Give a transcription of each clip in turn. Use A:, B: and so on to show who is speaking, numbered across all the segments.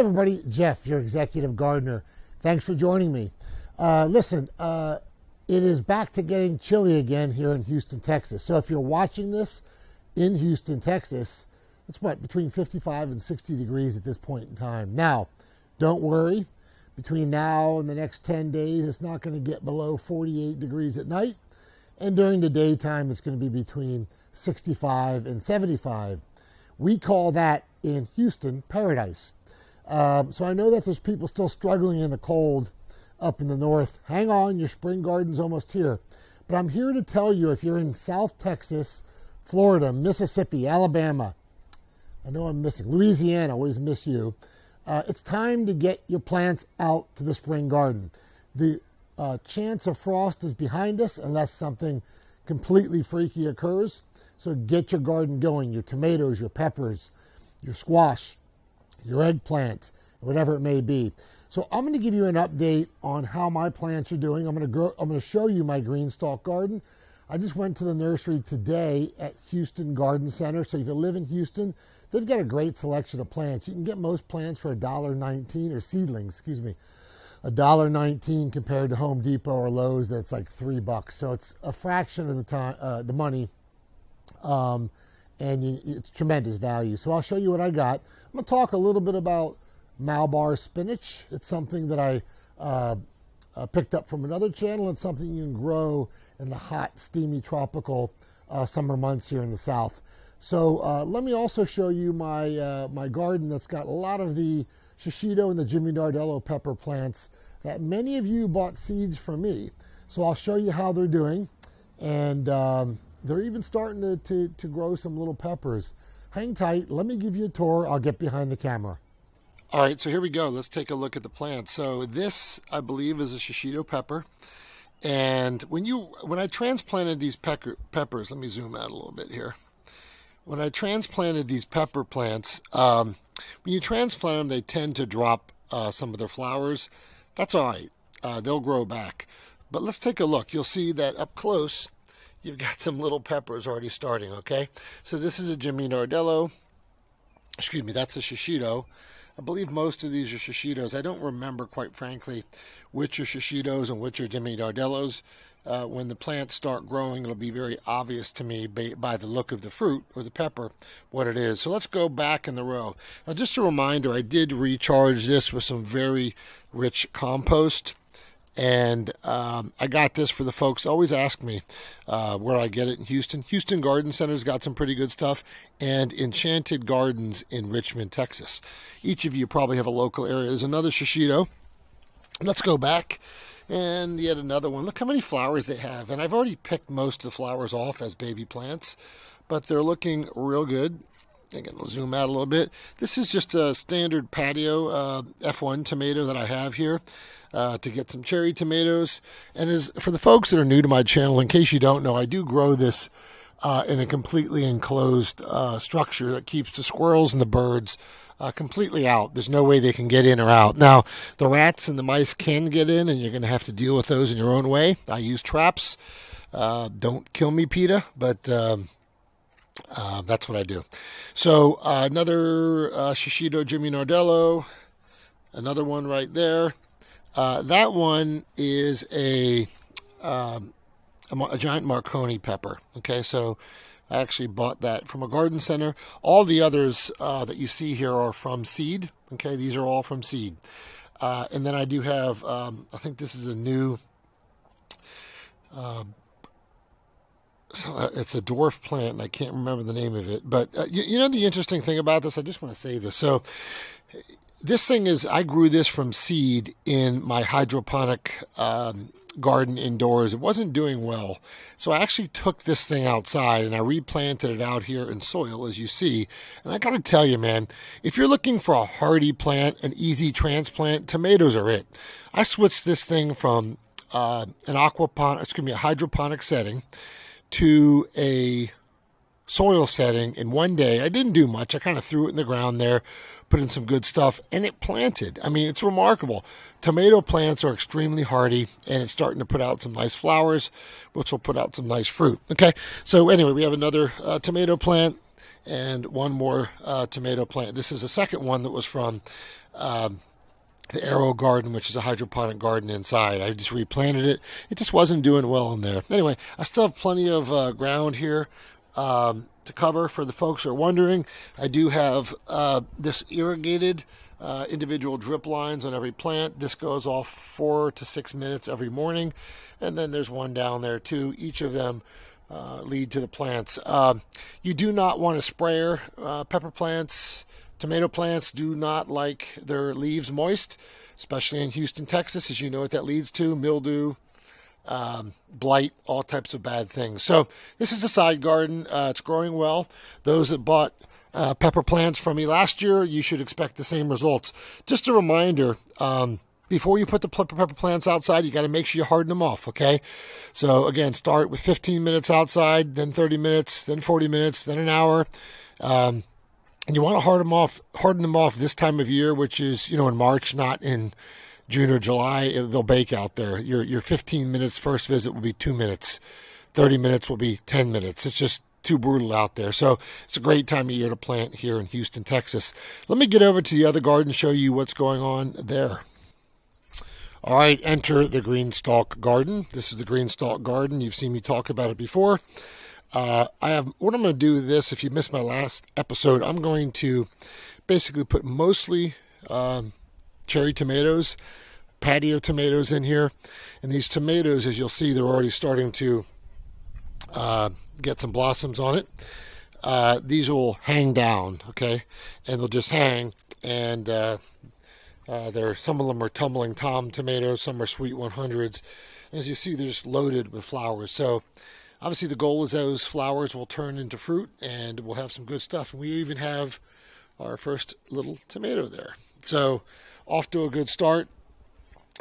A: everybody, Jeff, your executive gardener. Thanks for joining me. Listen, it is back to getting chilly again here in Houston, Texas. So if you're watching this in Houston, Texas, it's between 55 and 60 degrees at this point in time. Now, don't worry. Between now and the next 10 days, it's not going to get below 48 degrees at night. And during the daytime, it's going to be between 65 and 75. We call that in Houston paradise. So I know that there's people still struggling in the cold up in the north. Hang on, your spring garden's almost here. But I'm here to tell you, if you're in South Texas, Florida, Mississippi, Alabama, I know I'm missing, Louisiana, always miss you. It's time to get your plants out to the spring garden. The chance of frost is behind us unless something completely freaky occurs. So get your garden going, your tomatoes, your peppers, your squash, your eggplant, whatever it may be. So I'm going to give you an update on how my plants are doing. I'm going to show you my green stalk garden. I just went to the nursery today at Houston Garden Center. So if you live in Houston, they've got a great selection of plants. You can get most plants for $1.19, or seedlings, excuse me, $1.19 compared to Home Depot or Lowe's. That's like $3. So it's a fraction of the time, the money, and it's tremendous value. So I'll show you what I got. I'm going to talk a little bit about Malabar Spinach. It's something that I picked up from another channel. It's something you can grow in the hot, steamy, tropical summer months here in the South. So let me also show you my my garden that's got a lot of the Shishito and the Jimmy Nardello pepper plants that many of you bought seeds from me. So I'll show you how they're doing, and they're even starting to grow some little peppers. Hang tight. Let me give you a tour. I'll get behind the camera. All right, so here we go. Let's take a look at the plants. So this, I believe, is a Shishito pepper. And when I transplanted these peppers, let me zoom out a little bit here. When I transplanted these pepper plants, when you transplant them, they tend to drop some of their flowers. That's all right. They'll grow back. But let's take a look. You'll see that up close, you've got some little peppers already starting, okay? So this is a Jimmy Nardello. Excuse me, that's a Shishito. I believe most of these are Shishitos. I don't remember, quite frankly, which are Shishitos and which are Jimmy Nardellos. When the plants start growing, it'll be very obvious to me by the look of the fruit or the pepper what it is. So let's go back in the row. Now, just a reminder, I did recharge this with some very rich compost. And I got this for the folks. Always ask me where I get it in Houston. Houston Garden Center's got some pretty good stuff, and Enchanted Gardens in Richmond, Texas. Each of you probably have a local area. There's another Shishito. Let's go back, and yet another one. Look how many flowers they have. And I've already picked most of the flowers off as baby plants, but they're looking real good. Again, we'll zoom out a little bit. This is just a standard patio F1 tomato that I have here to get some cherry tomatoes. And as for the folks that are new to my channel, in case you don't know, I do grow this in a completely enclosed structure that keeps the squirrels and the birds completely out. There's no way they can get in or out. Now, the rats and the mice can get in, and you're going to have to deal with those in your own way. I use traps. Don't kill me, PETA, but that's what I do. So another Shishito Jimmy Nardello, another one right there. That one is a giant Marconi pepper. Okay, so I actually bought that from a garden center. All the others that you see here are from seed. Okay, these are all from seed. And then I do have, I think this is a new, it's a dwarf plant, and I can't remember the name of it. But you know the interesting thing about this, I just want to say this. So this thing is, I grew this from seed in my hydroponic garden indoors. It wasn't doing well. So I actually took this thing outside and I replanted it out here in soil, as you see. And I got to tell you, man, if you're looking for a hardy plant, an easy transplant, tomatoes are it. I switched this thing from a hydroponic setting to a soil setting in one day. I didn't do much. I kind of threw it in the ground there, put in some good stuff, and it planted. I mean, it's remarkable. Tomato plants are extremely hardy, and it's starting to put out some nice flowers, which will put out some nice fruit. Okay, so anyway, we have another tomato plant and one more tomato plant. This is the second one that was from the Arrow garden, which is a hydroponic garden inside. I just replanted it. It just wasn't doing well in there. Anyway, I still have plenty of ground here to cover for the folks who are wondering. I do have this irrigated individual drip lines on every plant. This goes off 4 to 6 minutes every morning. And then there's one down there too. Each of them lead to the plants. You do not want a sprayer. Pepper plants, tomato plants do not like their leaves moist, especially in Houston, Texas. As you know what that leads to: mildew, blight, all types of bad things. So this is a side garden. It's growing well. Those that bought pepper plants from me last year, you should expect the same results. Just a reminder, before you put the pepper plants outside, you got to make sure you harden them off, okay? So again, start with 15 minutes outside, then 30 minutes, then 40 minutes, then an hour. And you want to harden them off this time of year, which is, in March, not in June or July. They'll bake out there. Your 15 minutes first visit will be 2 minutes. 30 minutes will be 10 minutes. It's just too brutal out there. So it's a great time of year to plant here in Houston, Texas. Let me get over to the other garden, show you what's going on there. All right, enter the green stalk garden. This is the green stalk garden. You've seen me talk about it before. What I'm going to do with this, if you missed my last episode, I'm going to basically put mostly cherry tomatoes, patio tomatoes in here. And these tomatoes, as you'll see, they're already starting to get some blossoms on it. These will hang down, okay? And they'll just hang. And some of them are tumbling Tom tomatoes, some are sweet 100s. As you see, they're just loaded with flowers. So obviously the goal is those flowers will turn into fruit and we'll have some good stuff. And we even have our first little tomato there. So off to a good start.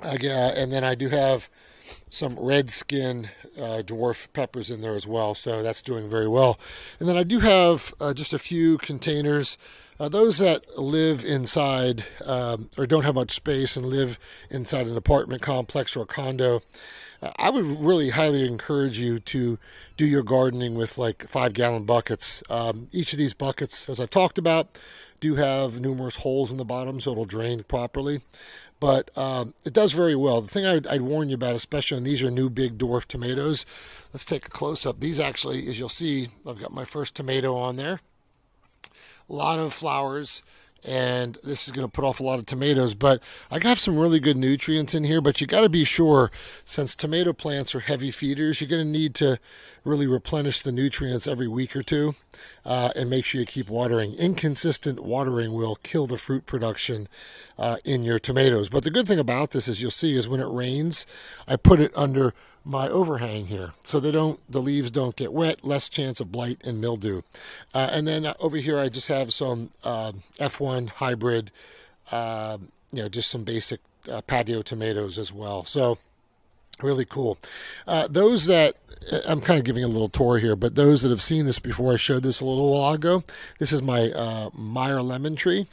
A: And then I do have some red skin dwarf peppers in there as well. So that's doing very well. And then I do have just a few containers. Those that live inside or don't have much space and live inside an apartment complex or a condo, I would really highly encourage you to do your gardening with like 5-gallon buckets. Each of these buckets, as I've talked about, do have numerous holes in the bottom so it'll drain properly. But it does very well. The thing I'd warn you about, especially on these are new big dwarf tomatoes. Let's take a close-up. These actually, as you'll see, I've got my first tomato on there. A lot of flowers, and this is going to put off a lot of tomatoes, but I got some really good nutrients in here. But you got to be sure, since tomato plants are heavy feeders, you're going to need to really replenish the nutrients every week or two, and make sure you keep watering. Inconsistent watering will kill the fruit production in your tomatoes. But the good thing about this, as you'll see, is when it rains, I put it under my overhang here so the leaves don't get wet, less chance of blight and mildew. And then over here I just have some F1 hybrid, just some basic patio tomatoes as well. So really cool. Those that, I'm kind of giving a little tour here, but those that have seen this before, I showed this a little while ago. This is my Meyer lemon tree.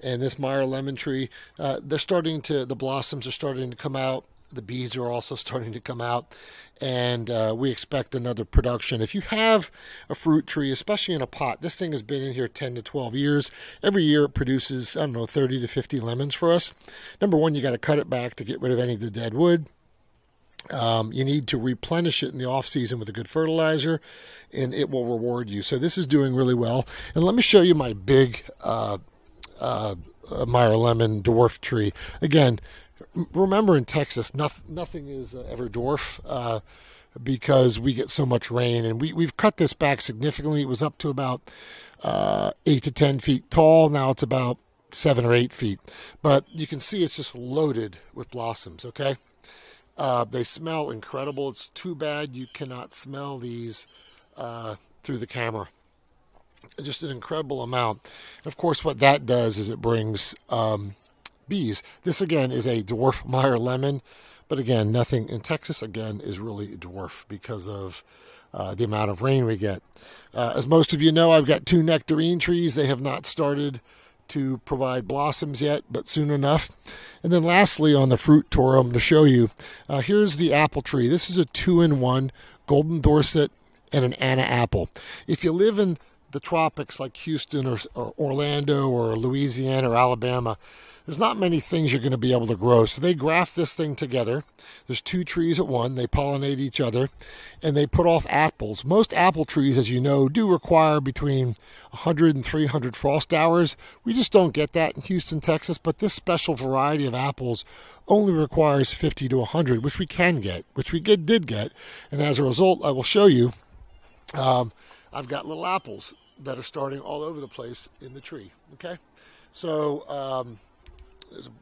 A: And this Meyer lemon tree, the blossoms are starting to come out. The bees are also starting to come out, and we expect another production. If you have a fruit tree, especially in a pot, this thing has been in here 10 to 12 years. Every year it produces, 30 to 50 lemons for us. Number one, you got to cut it back to get rid of any of the dead wood. You need to replenish it in the off season with a good fertilizer, and it will reward you. So this is doing really well. And let me show you my big Meyer lemon dwarf tree. Again, remember in Texas, nothing is ever dwarf because we get so much rain. And we've cut this back significantly. It was up to about 8 to 10 feet tall. Now it's about 7 or 8 feet. But you can see it's just loaded with blossoms, okay? They smell incredible. It's too bad you cannot smell these through the camera. Just an incredible amount. And of course, what that does is it brings bees. This again is a dwarf Meyer lemon, but again, nothing in Texas again is really dwarf because of the amount of rain we get. As most of you know, I've got 2 nectarine trees. They have not started to provide blossoms yet, but soon enough. And then lastly, on the fruit tour, I'm going to show you, here's the apple tree. This is a 2-in-1 Golden Dorset and an Anna apple. If you live in the tropics like Houston or Orlando or Louisiana or Alabama, there's not many things you're going to be able to grow. So they graft this thing together. There's 2 trees at one. They pollinate each other, and they put off apples. Most apple trees, as you know, do require between 100 and 300 frost hours. We just don't get that in Houston, Texas, but this special variety of apples only requires 50 to 100, which we can get, which we did get. And as a result, I will show you, I've got little apples that are starting all over the place in the tree, okay? So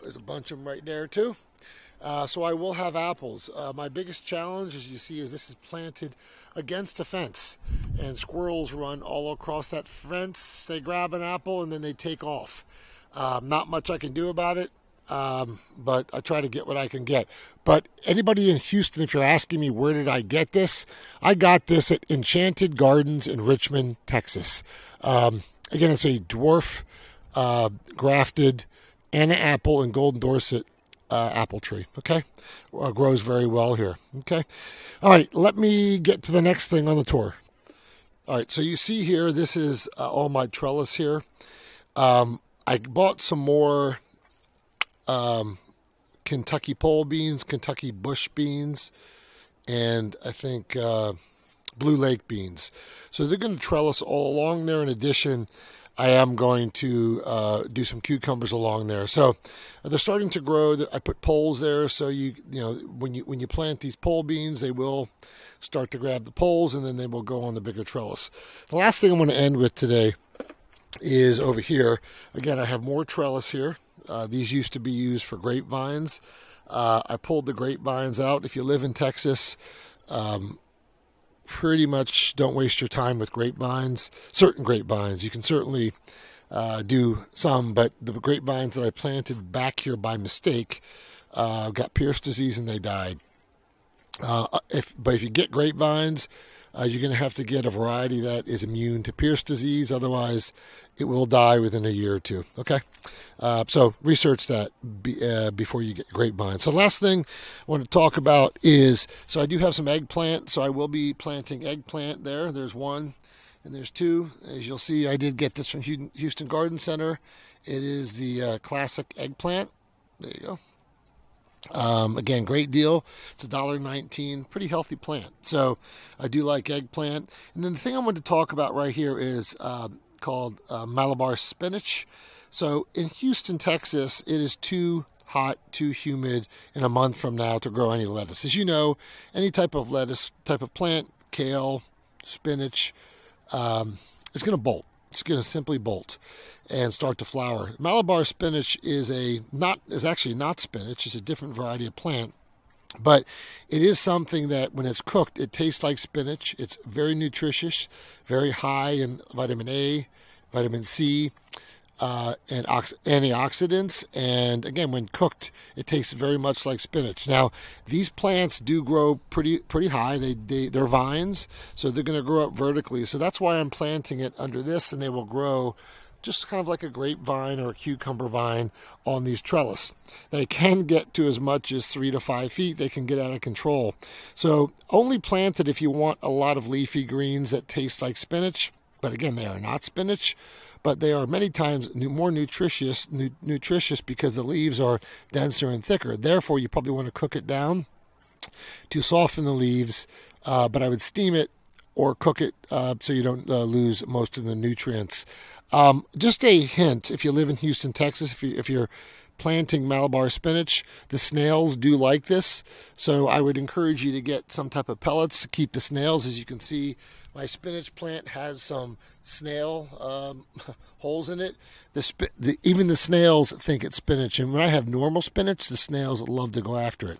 A: there's a bunch of them right there too. So I will have apples. My biggest challenge, as you see, is this is planted against a fence, and squirrels run all across that fence. They grab an apple and then they take off. Not much I can do about it, but I try to get what I can get. But anybody in Houston, if you're asking me where did I get this, I got this at Enchanted Gardens in Richmond, Texas. Again, it's a dwarf grafted Anna apple and golden Dorset apple tree, okay? Grows very well here, okay? All right, let me get to the next thing on the tour. All right, so you see here, this is all my trellis here. I bought some more Kentucky pole beans, Kentucky bush beans, and I think Blue Lake beans. So they're going to trellis all along there. In addition, I am going to do some cucumbers along there. So they're starting to grow. I put poles there, so you know when you plant these pole beans, they will start to grab the poles, and then they will go on the bigger trellis. The last thing I'm going to end with today is over here. Again, I have more trellis here. These used to be used for grapevines. I pulled the grapevines out. If you live in Texas, pretty much don't waste your time with grapevines. Certain grapevines, you can certainly do some, but the grapevines that I planted back here by mistake got Pierce disease and they died. But if you get grapevines, you're going to have to get a variety that is immune to Pierce disease. Otherwise, it will die within a year or two. Okay, so research that before you get grapevines. So last thing I want to talk about is, so I do have some eggplant. So I will be planting eggplant there. There's one and there's two. As you'll see, I did get this from Houston Garden Center. It is the classic eggplant. There you go. Again, great deal. It's $1.19, pretty healthy plant. So I do like eggplant. And then the thing I wanted to talk about right here is called Malabar Spinach. So in Houston, Texas, it is too hot, too humid in a month from now to grow any lettuce. As you know, any type of lettuce, type of plant, kale, spinach, it's going to bolt. It's going to simply bolt and start to flower. Malabar spinach is actually not spinach. It's a different variety of plant, but it is something that when it's cooked, it tastes like spinach. It's very nutritious, very high in vitamin A, vitamin C, and antioxidants. And again, when cooked, it tastes very much like spinach. Now, these plants do grow pretty high. They're vines, so they're going to grow up vertically. So that's why I'm planting it under this, and they will grow just kind of like a grapevine or a cucumber vine on these trellis. They can get to as much as 3 to 5 feet. They can get out of control. So only plant it if you want a lot of leafy greens that taste like spinach. But again, they are not spinach, but they are many times more nutritious because the leaves are denser and thicker. Therefore, you probably want to cook it down to soften the leaves, but I would steam it or cook it so you don't lose most of the nutrients. Just a hint, if you live in Houston, Texas, if you're planting Malabar spinach, the snails do like this. So I would encourage you to get some type of pellets to keep the snails. As you can see, my spinach plant has some snail holes in it. Even the snails think it's spinach. And when I have normal spinach, the snails love to go after it.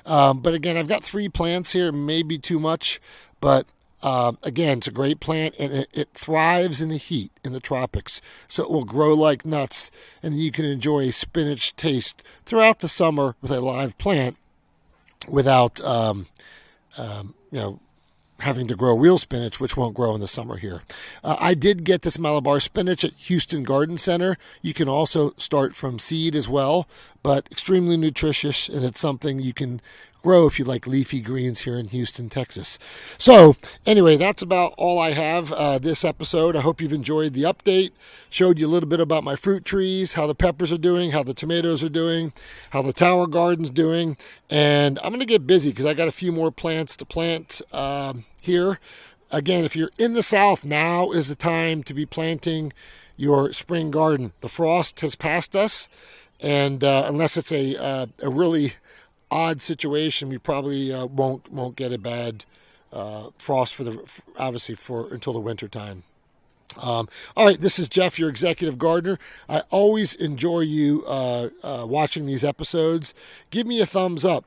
A: But again, I've got 3 plants here, maybe too much, but again, it's a great plant, and it thrives in the heat in the tropics. So it will grow like nuts, and you can enjoy a spinach taste throughout the summer with a live plant without, having to grow real spinach, which won't grow in the summer here. I did get this Malabar spinach at Houston Garden Center. You can also start from seed as well, but extremely nutritious, and it's something you can grow if you like leafy greens here in Houston, Texas. So anyway, that's about all I have this episode. I hope you've enjoyed the update. Showed you a little bit about my fruit trees, how the peppers are doing, how the tomatoes are doing, how the tower garden's doing. And I'm going to get busy because I got a few more plants to plant here. Again, if you're in the South, now is the time to be planting your spring garden. The frost has passed us, and unless it's a really odd situation, we probably won't get a bad frost until the winter time. All right, this is Jeff, your executive gardener. I always enjoy you watching these episodes. Give me a thumbs up.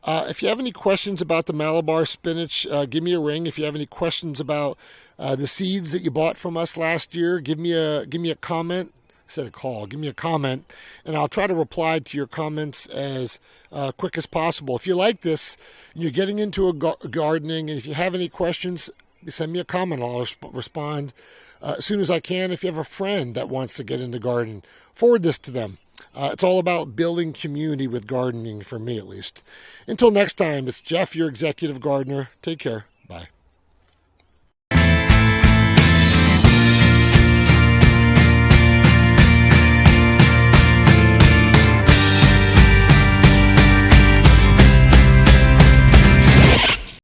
A: If you have any questions about the Malabar spinach, give me a ring. If you have any questions about the seeds that you bought from us last year, give me a comment. I said a call. Give me a comment, and I'll try to reply to your comments as quick as possible. If you like this, and you're getting into gardening, and if you have any questions, send me a comment. I'll respond as soon as I can. If you have a friend that wants to get into gardening, forward this to them. It's all about building community with gardening, for me at least. Until next time, it's Jeff, your executive gardener. Take care. Bye.